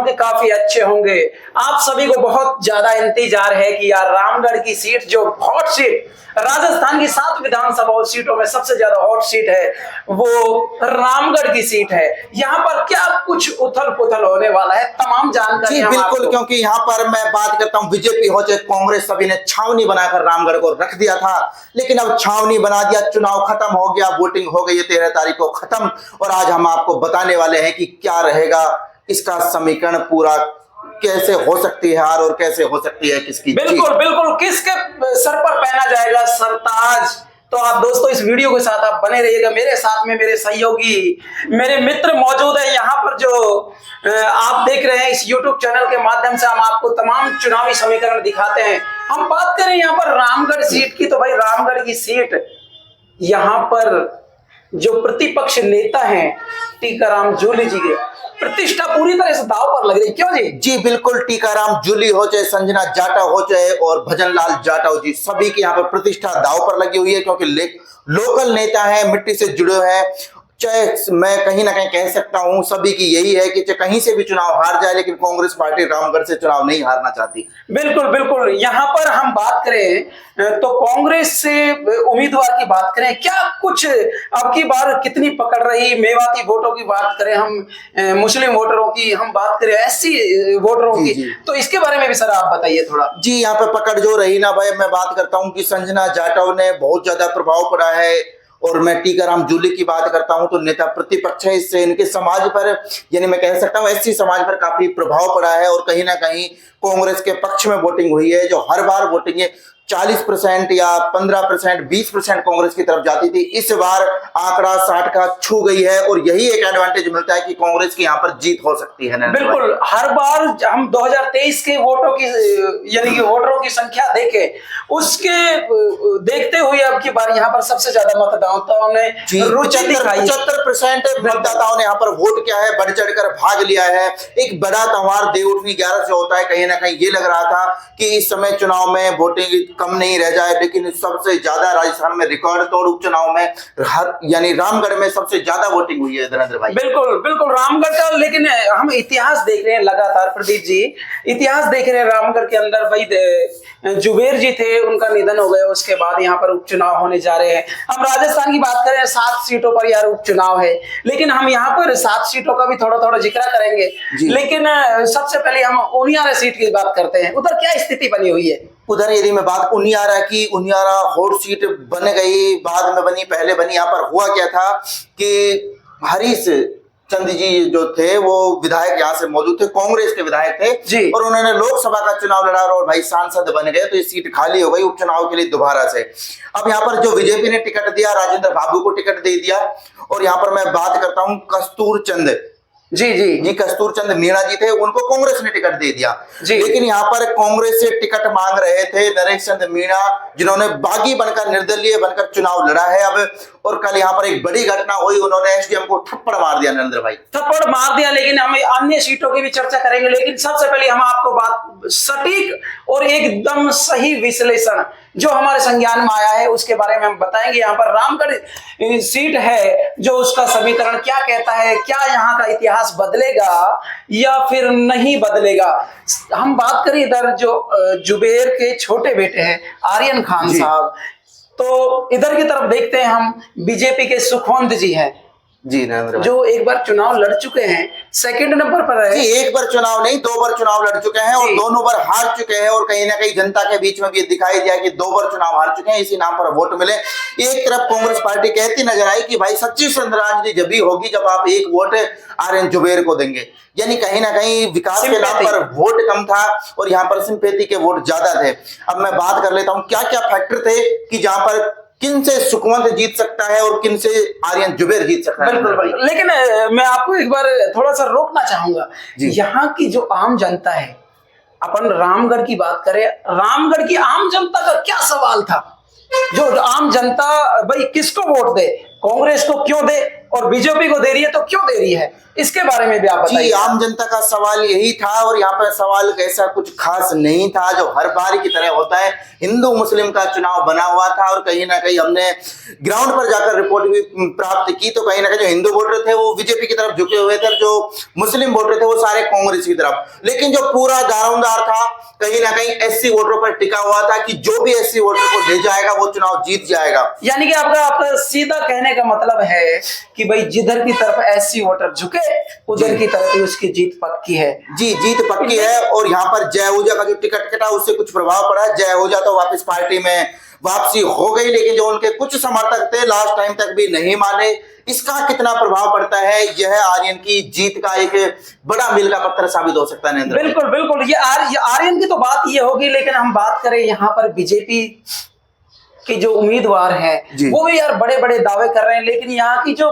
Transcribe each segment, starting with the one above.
आपके काफी अच्छे होंगे। आप सभी को बहुत ज्यादा इंतजार है कि यार रामगढ़ की सीट, जो हॉट सीट, राजस्थान की 7 विधानसभा सीटों में सबसे ज्यादा हॉट सीट है, वो रामगढ़ की सीट है। यहाँ पर क्या कुछ उथल पुथल होने वाला है, तमाम जानकारी बिल्कुल, क्योंकि यहाँ पर मैं बात करता हूँ बीजेपी हो चाहे कांग्रेस, सभी ने छावनी बनाकर रामगढ़ को रख दिया था, लेकिन अब छावनी बना दिया, चुनाव खत्म हो गया, वोटिंग हो गई है 13 तारीख को खत्म। और आज हम आपको बताने वाले हैं कि क्या रहेगा इसका समीकरण, पूरा कैसे हो सकती है हार और कैसे हो सकती है किसकी। बिल्कुल बिल्कुल, किसके सर पर पहना जाएगा सरताज। तो आप दोस्तों इस वीडियो के साथ आप बने रहिएगा। मेरे साथ में मेरे सहयोगी, मेरे मित्र मौजूद है यहाँ पर, जो आप देख रहे हैं इस YouTube चैनल के माध्यम से हम आपको तमाम चुनावी समीकरण दिखाते हैं। हम बात करें यहाँ पर रामगढ़ सीट की, तो भाई रामगढ़ की सीट, यहाँ पर जो प्रतिपक्ष नेता हैं टीकाराम जूली जी के प्रतिष्ठा पूरी तरह से दांव पर लग रही, क्यों जी? जी बिल्कुल, टीकाराम जूली हो चाहे संजना जाटव हो चाहे और भजनलाल जाटव जी, सभी की यहाँ पर प्रतिष्ठा दांव पर लगी हुई है, क्योंकि लोकल नेता है, मिट्टी से जुड़े हैं। चाहे मैं कहीं ना कहीं कह सकता हूं सभी की यही है कि चाहे कहीं से भी चुनाव हार जाए, लेकिन कांग्रेस पार्टी रामगढ़ से चुनाव नहीं हारना चाहती। बिल्कुल बिल्कुल, यहाँ पर हम बात करें तो कांग्रेस से उम्मीदवार की बात करें, क्या कुछ अब की बार कितनी पकड़ रही, मेवाती वोटों की बात करें, हम मुस्लिम वोटरों की हम बात करें, एससी वोटरों की, तो इसके बारे में भी सर आप बताइए थोड़ा। जी, यहाँ पे पकड़ जो रही ना भाई, मैं बात करता हूँ कि संजना जाटव ने बहुत ज्यादा प्रभाव पड़ा है, और मैं टीकाराम जूली की बात करता हूं तो नेता प्रतिपक्ष है, इससे इनके समाज पर, यानी मैं कह सकता हूं एससी समाज पर काफी प्रभाव पड़ा है, और कहीं ना कहीं कांग्रेस के पक्ष में वोटिंग हुई है। जो हर बार वोटिंग है 40% या 15%, 20% कांग्रेस की तरफ जाती थी, इस बार आंकड़ा 60 का छू गई है, और यही एक एडवांटेज मिलता है कि कांग्रेस की यहाँ पर जीत हो सकती है। बिल्कुल, हर बार हम 2023 के वोटों की, यानी कि वोटरों की संख्या देखें, उसके देखते हुए अब की बार यहाँ पर सबसे ज्यादा मतदाताओं ने रुचि दिखाई। 75% मतदाताओं ने यहाँ पर वोट किया है, बढ़ चढ़कर भाग लिया है। एक बड़ा त्योहार देवउठनी 11 से होता है, कहीं ना कहीं ये लग रहा था कि इस समय चुनाव में वोटिंग कम नहीं रह जाए, लेकिन सबसे ज्यादा राजस्थान में रिकॉर्ड तोड़ उपचुनाव में यानी रामगढ़ में सबसे ज्यादा वोटिंग हुई है धीरेन्द्र भाई। बिल्कुल बिल्कुल, रामगढ़ का, लेकिन हम इतिहास देख रहे हैं लगातार, प्रदीप जी इतिहास देख रहे हैं रामगढ़ के अंदर। भाई जुबेर जी थे, उनका निधन हो गया, उसके बाद यहाँ पर उपचुनाव होने जा रहे हैं। हम राजस्थान की बात करें 7 सीटों पर यार उपचुनाव है, लेकिन हम यहाँ पर 7 सीटों का भी थोड़ा थोड़ा जिक्र करेंगे, लेकिन सबसे पहले हम उनियारा सीट की बात करते हैं। उधर क्या स्थिति बनी हुई है? उधर यदि मैं बात उनियारा की, उनियारा हॉट सीट बन गई, बाद में बनी, पहले बनी। यहाँ पर हुआ क्या था कि हरीश चंद जी जो थे वो विधायक यहाँ से मौजूद थे, कांग्रेस के विधायक थे जी, और उन्होंने लोकसभा का चुनाव लड़ा और भाई सांसद बन गए, तो ये सीट खाली हो गई उपचुनाव के लिए दोबारा से। अब यहाँ पर जो बीजेपी ने टिकट दिया, राजेंद्र बाबू को टिकट दे दिया, और यहाँ पर मैं बात करता हूँ कस्तूर चंद जी कस्तूर चंद मीणा जी थे, उनको कांग्रेस ने टिकट दे दिया। लेकिन यहाँ पर कांग्रेस से टिकट मांग रहे थे नरेश चंद मीणा, जिन्होंने बागी बनकर, निर्दलीय बनकर चुनाव लड़ा है अब। और कल यहाँ पर एक बड़ी घटना हुई, उन्होंने एसडीएम को थप्पड़ मार दिया नरेंद्र भाई, थप्पड़ मार दिया। लेकिन हम अन्य सीटों की भी चर्चा करेंगे, लेकिन सबसे पहले हम आपको बात सटीक और एकदम सही विश्लेषण जो हमारे संज्ञान में आया है उसके बारे में हम बताएंगे। यहाँ पर रामगढ़ सीट है, जो उसका समीकरण क्या कहता है, क्या यहाँ का इतिहास बदलेगा या फिर नहीं बदलेगा। हम बात करें इधर जो जुबेर के छोटे बेटे हैं आर्यन खान साहब, तो इधर की तरफ देखते हैं हम, बीजेपी के सुखवंत जी हैं जी नरेंद्र, जो एक बार चुनाव लड़ चुके हैं, सेकंड नंबर पर है। एक बार चुनाव नहीं, 2 बार चुनाव लड़ चुके हैं, और दोनों बार हार चुके हैं, और कहीं ना कहीं जनता के बीच में भी दिखाई दिया कि 2 बार चुनाव हार चुके हैं, इसी नाम पर वोट मिले। एक तरफ कांग्रेस पार्टी कहती नजर आई कि भाई सच्ची श्रद्धांजलि जब भी होगी जब आप एक वोट आर्यन जुबेर को देंगे, यानी कहीं ना कहीं विकास के नाम पर वोट कम था और यहाँ पर सिंपैथी के वोट ज्यादा थे। अब मैं बात कर लेता हूँ क्या क्या फैक्टर थे कि जहां पर किन से सुखवंत जीत सकता है और किन से आर्यन जुबेर जीत सकता है। बिल्कुल भाई, लेकिन मैं आपको एक बार थोड़ा सा रोकना चाहूंगा। यहाँ की जो आम जनता है, अपन रामगढ़ की बात करें, रामगढ़ की आम जनता का क्या सवाल था? जो आम जनता भाई किसको वोट दे, कांग्रेस को क्यों दे, और बीजेपी को दे रही है, तो क्यों दे रही है, इसके बारे में भी आप जी, बताइए। आम जनता का सवाल यही था और यहाँ पर सवाल ऐसा कुछ खास नहीं था जो हर बार की तरह होता है। हिंदू मुस्लिम का चुनाव बना हुआ था और कहीं ना कहीं हमने ग्राउंड पर जाकर रिपोर्ट भी प्राप्त की तो कहीं ना कहीं जो हिंदू वोटर थे वो बीजेपी की तरफ झुके हुए थे, जो मुस्लिम वोटर थे वो सारे कांग्रेस की तरफ। लेकिन जो पूरा दारोमदार था कहीं ना कहीं एससी वोटरों पर टिका हुआ था कि जो भी एससी वोटर को ले जाएगा वो चुनाव जीत जाएगा। यानी कि आपका सीधा कहने का मतलब है कि भाई जिधर की तरफ एससी वोटर झुके उधर की तरफ ही उसकी जीत पक्की है। जी, जीत पक्की है। और यहाँ पर जय ऊर्जा का जो टिकट कटा उससे कुछ प्रभाव पड़ा। जय ऊर्जा तो वापस पार्टी में वापसी हो गई, लेकिन जो उनके कुछ समर्थक थे लास्ट टाइम तक भी नहीं माने। इसका कितना प्रभाव पड़ता है, यह आर्यन की जीत का एक बड़ा मील का पत्थर साबित हो सकता है। नरेंद्र, बिल्कुल बिल्कुल, ये आर्यन की तो बात ये होगी, लेकिन हम बात करें यहाँ पर बीजेपी के जो उम्मीदवार हैं वो भी यार बड़े बड़े दावे कर रहे हैं, लेकिन यहाँ की जो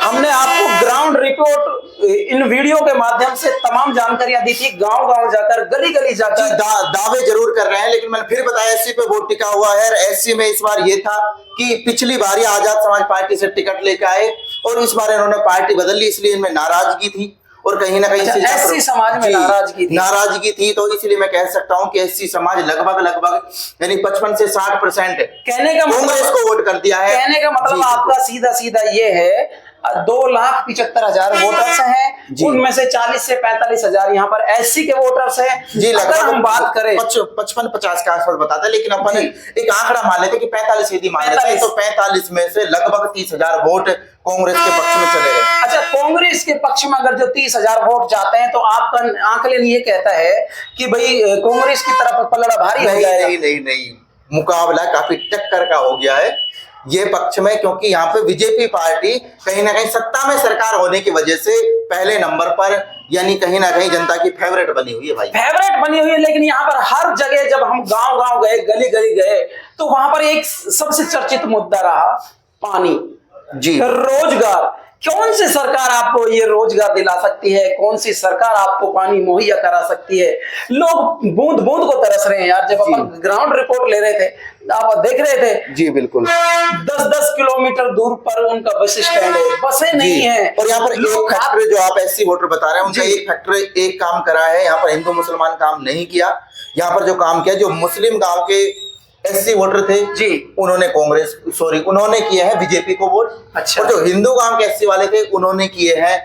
हमने आपको ग्राउंड रिपोर्ट इन वीडियो के माध्यम से तमाम जानकारियां दी थी, गांव गांव जाकर गली गली जाकर दावे जरूर कर रहे हैं, लेकिन मैंने फिर बताया एससी पे वोट टिका हुआ है। एससी में इस बार ये था कि पिछली बार ये आजाद समाज पार्टी से टिकट लेकर आए और इस बार इन्होंने पार्टी बदल ली, इसलिए इनमें नाराजगी थी और कहीं ना कहीं एससी समाज में नाराजगी थी। तो इसलिए मैं कह सकता हूं कि एससी समाज लगभग यानी 55 से 60% कहने का कांग्रेस को वोट कर दिया है। कहने का मतलब आपका सीधा सीधा ये है 2,75,000 वोटर्स हैं, उनमें से 40 से 45,000 यहाँ पर एससी के वोटर्स हैं। जी, अगर हम बात करें 55-50 के आसपास बताते, लेकिन अपन एक आंकड़ा मान लेते कि 45 यदि मान लेते तो 45 में से लगभग 30,000 वोट कांग्रेस के पक्ष में चले गए। अच्छा, कांग्रेस के पक्ष में अगर जो 30,000 वोट जाते हैं तो आपका आंकलन ये कहता है कि भाई कांग्रेस की तरफ पलड़ा भारी हो जाएगा। नहीं, मुकाबला काफी टक्कर का हो गया है ये पक्ष में, क्योंकि यहाँ पे बीजेपी पार्टी कहीं ना कहीं सत्ता में सरकार होने की वजह से पहले नंबर पर यानी कहीं ना कहीं जनता की फेवरेट बनी हुई है भाई, फेवरेट बनी हुई है। लेकिन यहाँ पर हर जगह जब हम गांव गांव गए, गली गली गए, तो वहां पर एक सबसे चर्चित मुद्दा रहा पानी, जी, रोजगार। कौन सी सरकार आपको ये रोजगार दिला सकती है, कौन सी सरकार आपको पानी मुहैया करा सकती है? लोग बूंद बूंद को तरस रहे हैं यार। जब अपन ग्राउंड रिपोर्ट ले रहे थे, आप देख रहे थे, जी बिल्कुल, 10-10 किलोमीटर दूर पर उनका बस स्टैंड है, बसें नहीं है। और यहाँ पर एक फैक्ट्री जो आप एससी वोटर बता रहे हैं उनका एक फैक्ट्री एक काम करा है, यहाँ पर हिंदू मुसलमान काम नहीं किया। यहाँ पर जो काम किया, जो मुस्लिम गांव के एससी वोटर थे जी, उन्होंने किए हैं बीजेपी को वोट। अच्छा। और जो हिंदू गांव के एससी वाले थे उन्होंने किए हैं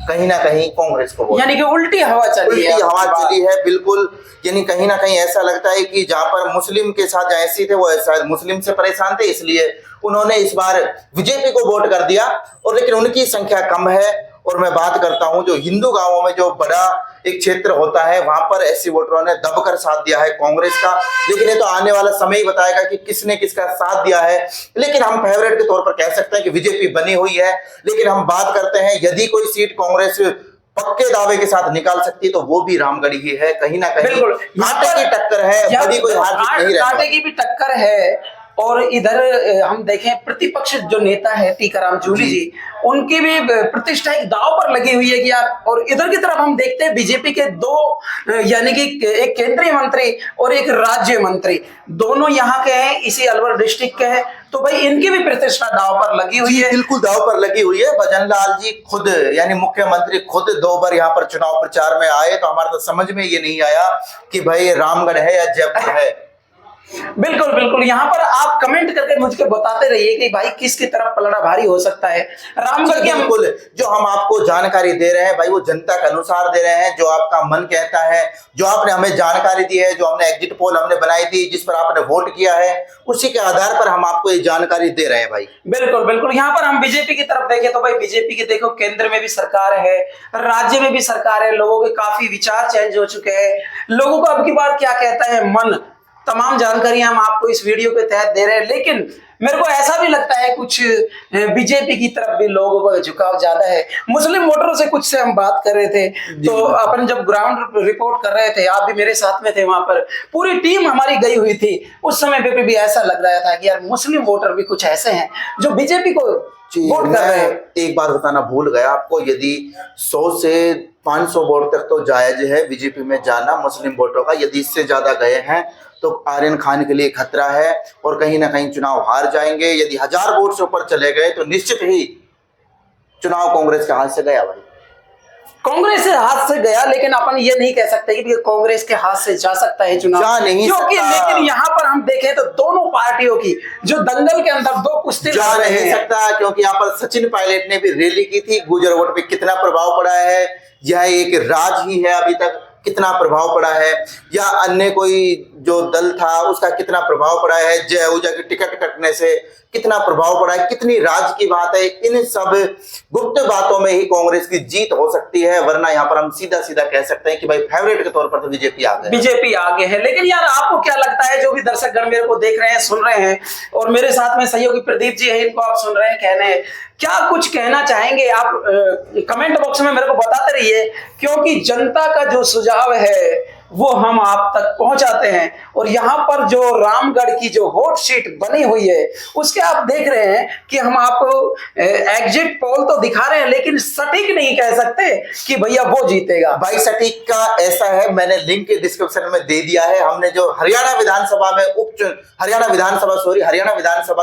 कहीं ना कहीं कांग्रेस को वोट। यानी कि उल्टी हवा चली है बिल्कुल। यानी कहीं ना कहीं ऐसा लगता है कि जहां पर मुस्लिम के साथ जो एससी थे वो शायद मुस्लिम से परेशान थे, इसलिए उन्होंने इस बार बीजेपी को वोट कर दिया। और लेकिन उनकी संख्या कम है। और मैं बात करता हूं जो हिंदू गांवों में जो बड़ा एक क्षेत्र होता है वहां पर एससी वोटरों ने दबकर साथ दिया है कांग्रेस का। लेकिन ये तो आने वाला समय ही बताएगा कि किसने किसका साथ दिया है। लेकिन हम फेवरेट के तौर पर कह सकते हैं कि बीजेपी बनी हुई है। लेकिन हम बात करते हैं यदि कोई सीट कांग्रेस पक्के दावे के साथ निकाल सकती तो वो भी रामगढ़ ही है। कहीं ना कहीं कांटे की टक्कर है, बड़ी कोई हार जीत नहीं कांटे की भी टक्कर है। और इधर हम देखें प्रतिपक्ष जो नेता है टीकाराम जूली जी, उनकी भी प्रतिष्ठा एक दांव पर लगी हुई है कि यार। और इधर की तरफ हम देखते हैं बीजेपी के दो, यानी कि एक केंद्रीय मंत्री और एक राज्य मंत्री, दोनों यहाँ के हैं, इसी अलवर डिस्ट्रिक्ट के हैं। तो भाई इनकी भी प्रतिष्ठा दांव पर लगी हुई है। बिल्कुल दांव पर लगी हुई है। भजन लाल जी खुद यानी मुख्यमंत्री खुद 2 बार यहाँ पर चुनाव प्रचार में आए, तो हमारे तो समझ में ये नहीं आया कि भाई रामगढ़ है या जयपुर है। बिल्कुल बिल्कुल, यहाँ पर आप कमेंट करके मुझको बताते रहिए कि भाई किसकी तरफ पलड़ा भारी हो सकता है। रामगढ़ की बिल्कुल जो हम आपको जानकारी दे रहे हैं भाई वो जनता के अनुसार दे रहे हैं, जो आपका मन कहता है, जो आपने हमें जानकारी दी है, जो हमने एग्जिट पोल हमने बनाई थी, जिस पर आपने वोट किया है, उसी के आधार पर हम आपको ये जानकारी दे रहे हैं भाई। बिल्कुल बिल्कुल, यहाँ पर हम बीजेपी की तरफ देखें तो भाई बीजेपी की देखो केंद्र में भी सरकार है, राज्य में भी सरकार है, लोगों के काफी विचार चेंज हो चुके हैं। लोगों को अब की बार क्या कहता है मन, तमाम जानकारियां हम आपको इस वीडियो के तहत दे रहे हैं। लेकिन मेरे को ऐसा भी लगता है कुछ बीजेपी की तरफ भी लोगों का झुकाव ज्यादा है। मुस्लिम वोटरों से कुछ से हम बात कर रहे थे, तो अपन जब ग्राउंड रिपोर्ट कर रहे थे, आप भी मेरे साथ में थे, वहां पर पूरी टीम हमारी गई हुई थी। उस समय पे भी ऐसा लग रहा था कि यार मुस्लिम वोटर भी कुछ ऐसे हैं जो बीजेपी को वोट कर रहे हैं। एक बात बताना भूल गया आपको, यदि 100 से 500 वोट तक तो जायज है बीजेपी में जाना मुस्लिम वोटरों का। यदि इससे ज्यादा गए हैं तो आर्यन खान के लिए खतरा है और कहीं ना कहीं चुनाव हार जाएंगे। यदि 1000 वोट से ऊपर चले गए तो निश्चित ही चुनाव कांग्रेस के हाथ से गया भाई। कांग्रेस के हाथ से गया, लेकिन अपन ये नहीं कह सकते कि कांग्रेस के हाथ से जा सकता है चुनाव, जा नहीं क्योंकि सकता। लेकिन यहाँ पर हम देखें तो दोनों पार्टियों की जो दंगल के अंदर दो कुश्ती जा लड़ रहे नहीं हैं। सकता, क्योंकि यहाँ पर सचिन पायलट ने भी रैली की थी। गुर्जर वोट पे कितना प्रभाव पड़ा है, यह एक राज ही है अभी तक, कितना प्रभाव पड़ा है, या अन्य कोई जो दल था उसका कितना प्रभाव पड़ा है, जय ऊर्जा की टिकट कटने से कितना प्रभाव पड़ा है, कितनी राज की बात है। इन सब गुप्त बातों में ही कांग्रेस की जीत हो सकती है, वरना यहाँ पर हम सीधा सीधा कह सकते हैं कि भाई फेवरेट के तौर पर तो बीजेपी आगे है। बीजेपी आगे है। लेकिन यार आपको क्या लगता है, जो भी दर्शकगण मेरे को देख रहे हैं, सुन रहे हैं, और मेरे साथ में सहयोगी प्रदीप जी है, इनको आप सुन रहे हैं, कहने क्या कुछ कहना चाहेंगे आप? कमेंट बॉक्स में मेरे को बताते रहिए, क्योंकि जनता का जो सुझाव है वो हम आप तक पहुंचाते हैं। और यहाँ पर जो रामगढ़ की जो हॉट सीट बनी हुई है उसके आप देख रहे हैं कि हम आपको एग्जिट पोल तो दिखा रहे हैं, लेकिन सटीक नहीं कह सकते कि भैया वो जीतेगा। भाई सटीक का ऐसा है, मैंने लिंक डिस्क्रिप्शन में दे दिया है। हमने जो हरियाणा विधानसभा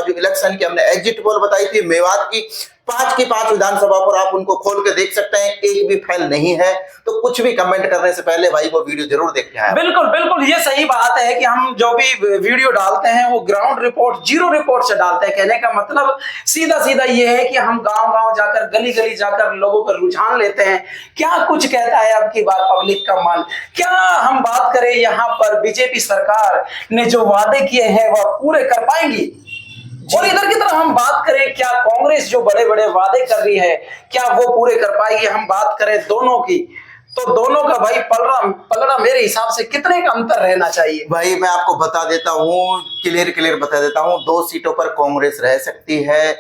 जो इलेक्शन की हमने एग्जिट पोल बताई थी, मेवात की 5 की 5 विधानसभा पर आप उनको खोल के देख सकते हैं, एक भी फेल नहीं है। तो कुछ भी कमेंट करने से पहले भाई वो वीडियो जरूर देखना है। बिल्कुल बिल्कुल, ये सही बात है कि हम जो भी वीडियो डालते हैं वो ग्राउंड रिपोर्ट, जीरो रिपोर्ट से डालते हैं। कहने का मतलब सीधा सीधा ये है कि हम गांव गांव जाकर, गली गली जाकर लोगों का रुझान लेते हैं, क्या कुछ कहता है अब की बार पब्लिक का मन। क्या हम बात करें यहाँ पर बीजेपी सरकार ने जो वादे किए हैं वह पूरे कर पाएंगी, और इधर की तरफ हम बात करें क्या कांग्रेस जो बड़े बड़े वादे कर रही है क्या वो पूरे कर पाएगी। हम बात करें दोनों की, तो दोनों का भाई पलड़ा मेरे हिसाब से कितने का अंतर रहना चाहिए? भाई मैं आपको बता देता हूँ, क्लियर बता देता हूँ। 2 सीटों पर कांग्रेस रह सकती है,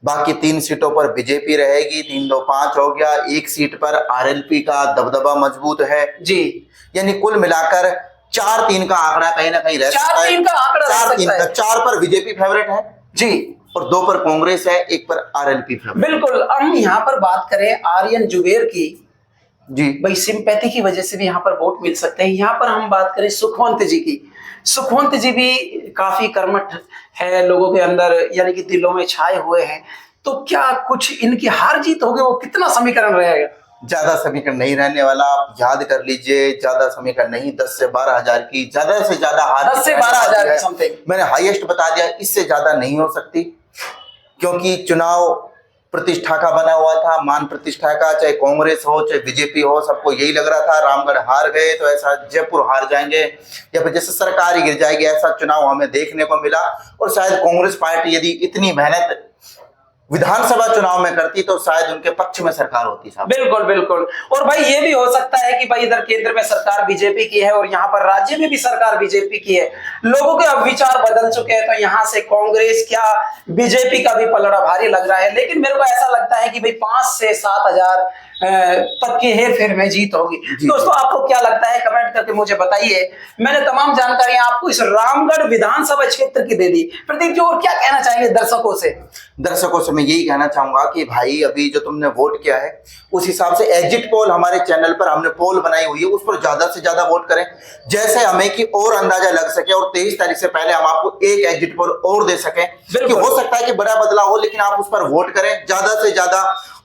बाकी 3 सीटों पर बीजेपी रहेगी। 3 2 5 हो गया। 1 सीट पर आरएलपी का दबदबा मजबूत है जी, यानी कुल मिलाकर 4-3 का आंकड़ा कहीं ना कहीं रह सकता है। 4-3 का आंकड़ा रह सकता है। 4 पर बीजेपी फेवरेट है जी, और 2 पर कांग्रेस है, 1 पर आरएलपी फेवरेट। बिल्कुल। हम यहाँ पर बात करें आर्यन जुबेर की जी, भाई सिंपैथी की वजह से भी यहाँ पर वोट मिल सकते हैं। यहाँ पर हम बात करें सुखवंत जी की, सुखवंत जी भी काफी कर्मठ है लोगों के अंदर, यानी कि दिलों में छाए हुए हैं। तो क्या कुछ इनकी हार जीत होगी, वो कितना समीकरण रहेगा? ज्यादा समीकरण नहीं रहने वाला, आप याद कर लीजिए। ज्यादा समीकरण नहीं, 10 से 12 हजार की ज्यादा से ज्यादा हार 10 से 12 हजार समथिंग मैंने हाईएस्ट बता दिया, इससे ज्यादा नहीं हो सकती, क्योंकि चुनाव प्रतिष्ठा का बना हुआ था, मान प्रतिष्ठा का। चाहे कांग्रेस हो चाहे बीजेपी हो, सबको यही लग रहा था रामगढ़ हार गए तो ऐसा जयपुर हार जाएंगे या फिर जैसे सरकार ही गिर जाएगी, ऐसा चुनाव हमें देखने को मिला। और शायद कांग्रेस पार्टी यदि इतनी मेहनत विधानसभा चुनाव में करती तो शायद उनके पक्ष में सरकार होती साहब। बिल्कुल बिल्कुल। और भाई ये भी हो सकता है कि भाई इधर केंद्र में सरकार बीजेपी की है और यहाँ पर राज्य में भी सरकार बीजेपी की है। लोगों के अब विचार बदल चुके हैं, तो यहाँ से कांग्रेस क्या बीजेपी का भी पलड़ा भारी लग रहा है। लेकिन मेरे को ऐसा लगता है कि भाई 5 से 7 हजार तक की हेर फेर में जीत होगी। दोस्तों आपको क्या लगता है, कमेंट करके मुझे बताइए। मैंने तमाम जानकारियां आपको इस रामगढ़ विधानसभा क्षेत्र की दे दी। प्रदीप जी और क्या कहना चाहेंगे दर्शकों से? दर्शकों से मैं यही कहना चाहूंगा कि भाई अभी जो तुमने वोट किया है उस हिसाब से एग्जिट पोल हमारे चैनल पर हमने पोल बनाई हुई है, उस पर ज्यादा से ज्यादा वोट करें, जैसे हमें कि और अंदाजा लग सके और 23 तारीख से पहले हम आपको एक एग्जिट पोल और दे सकें। कि हो सकता है कि बड़ा बदलाव हो, लेकिन आप उस पर वोट करें ज्यादा से ज्यादा।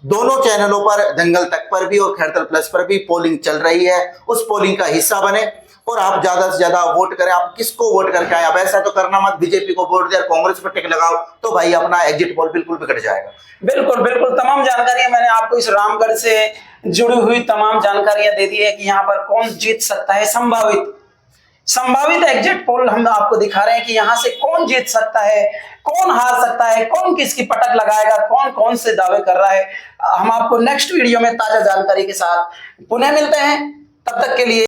दोनों चैनलों पर, दंगल तक पर भी और खैरतल प्लस पर भी पोलिंग चल रही है, उस पोलिंग का हिस्सा बने और आप ज्यादा से ज्यादा वोट करें। आप किसको वोट करके आए, अब ऐसा तो करना मत बीजेपी को वोट दे कांग्रेस पर टिक लगाओ, तो भाई अपना एग्जिट पोल बिल्कुल बिगड़ जाएगा। बिल्कुल बिल्कुल, तमाम जानकारियां मैंने आपको इस रामगढ़ से जुड़ी हुई तमाम जानकारियां दे दी है कि यहाँ पर कौन जीत सकता है। संभावित एग्जिट पोल हम आपको दिखा रहे हैं कि यहाँ से कौन जीत सकता है, कौन हार सकता है, कौन किसकी पटक लगाएगा, कौन कौन से दावे कर रहा है। हम आपको नेक्स्ट वीडियो में ताजा जानकारी के साथ पुनः मिलते हैं, तब तक के लिए